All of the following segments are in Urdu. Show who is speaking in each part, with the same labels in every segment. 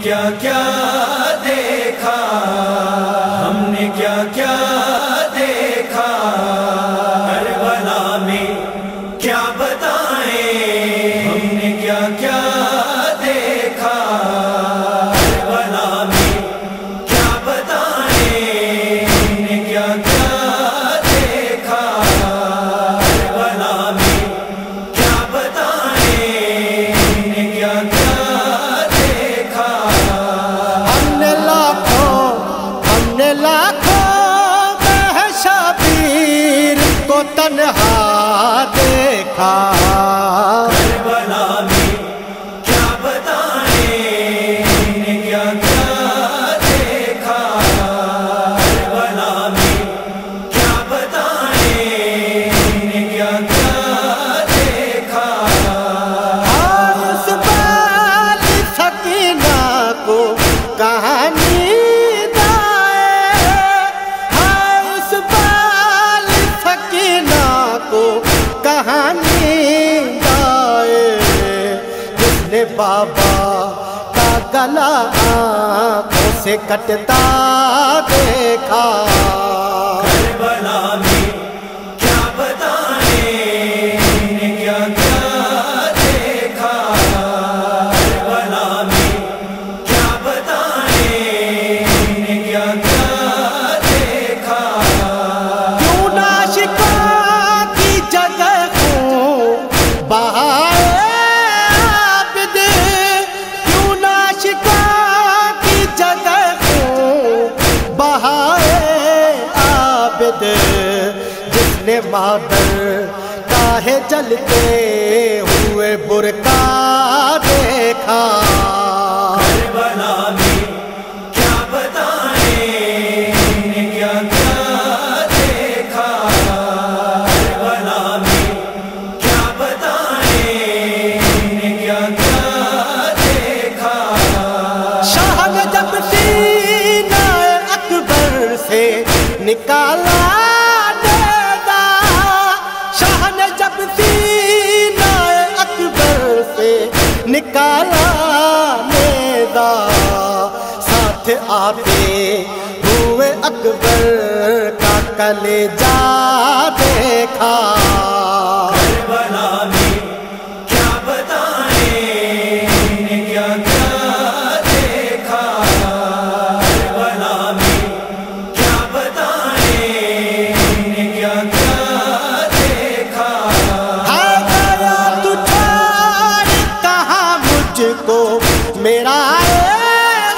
Speaker 1: کیا کیا دیکھا ہم نے، کیا کیا دیکھا کربلا میں، کیا بتائیں ہم نے، کیا کیا دیکھا کربلا میں، کیا بتائیں ہم نے، کیا کیا دیکھا کربلا میں، کیا بتائیں ہم نے، کیا کیا
Speaker 2: تنہا دیکھا
Speaker 1: کربلا میں، کیا بتائیں ہم نے، کیا کیا دیکھا کربلا میں، کیا بتائیں ہم نے، کیا کیا دیکھا
Speaker 2: اس بال سکینہ کو کہانی بابا کا گلا آنکھوں سے کٹتا دیکھا
Speaker 1: کربلا میں، کیا بتائیں ہم نے، کیا کیا دیکھا کربلا میں، کیا بتائیں ہم نے، کیا کیا دیکھا
Speaker 2: کیوں ناشکا کی جگہ خون بہائے جس نے مادر کا جلتے ہوئے برقع دیکھا
Speaker 1: کربلا میں، کیا بتائیں ہم نے، کیا کیا دیکھا کربلا میں، کیا بتائیں ہم نے، کیا کیا دیکھا
Speaker 2: شاہ نے جب سینہ اکبر سے نکالا نیزہ، شاہ نے جب سینہ اکبر سے نکالا نیزہ، ساتھ آتے ہوئے اکبر کا کلیجہ دیکھا
Speaker 1: کربلا میں، کیا بتائیں ہم نے، کیا کیا دیکھا کربلا میں، کیا بتائیں ہم نے، کیا کیا دیکھا
Speaker 2: گیا تو چھوڑ کہاں مجھ کو میرا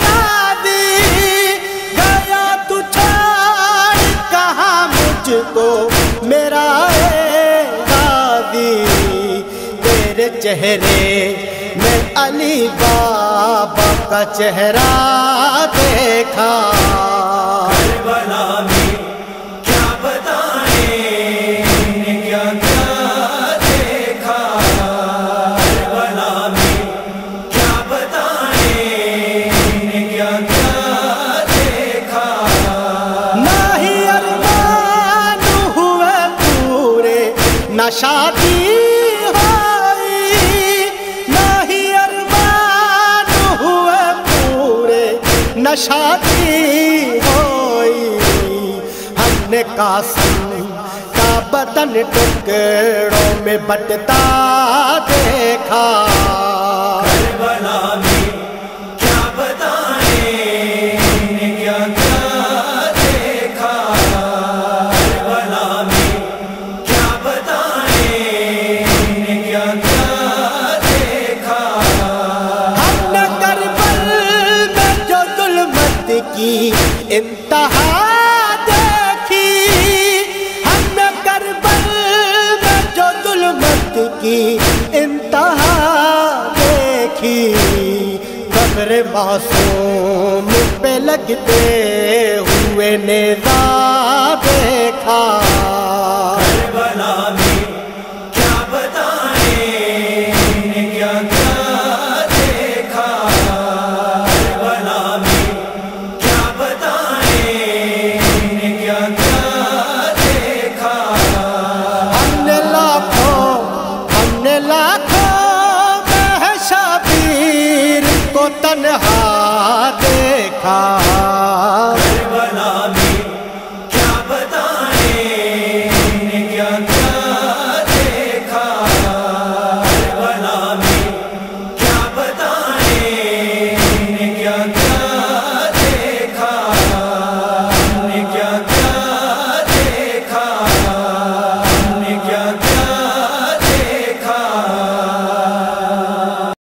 Speaker 2: غازی، گیا تو چھوڑ کہاں مجھ کو میرا غازی، تیرے چہرے میں علی بابا کا چہرہ دیکھا
Speaker 1: کربلا میں، کیا بتائیں ہم نے، کیا کیا دیکھا کربلا میں، کیا بتائیں ہم نے، کیا کیا دیکھا
Speaker 2: نہ ہی ارمان ہوئے پورے نہ شادی ہوئی، نہ ہی ارمان ہوئے پورے نہ شادی ہوئی، ہم نے قاسم کا بدن ٹکڑوں میں بٹتا دیکھا
Speaker 1: کربلا میں، کیا بتائیں ہم نے، کیا کیا دیکھا کربلا میں، کیا بتائیں ہم نے، کیا کیا دیکھا
Speaker 2: ہم نے کربل میں جو ظلمت کی انتہا دیکھی، ہم نے کربل میں جو ظلمت کی انتہا دیکھی، قبر معصوم پہ لگتے ہوئے نیزہ دیکھا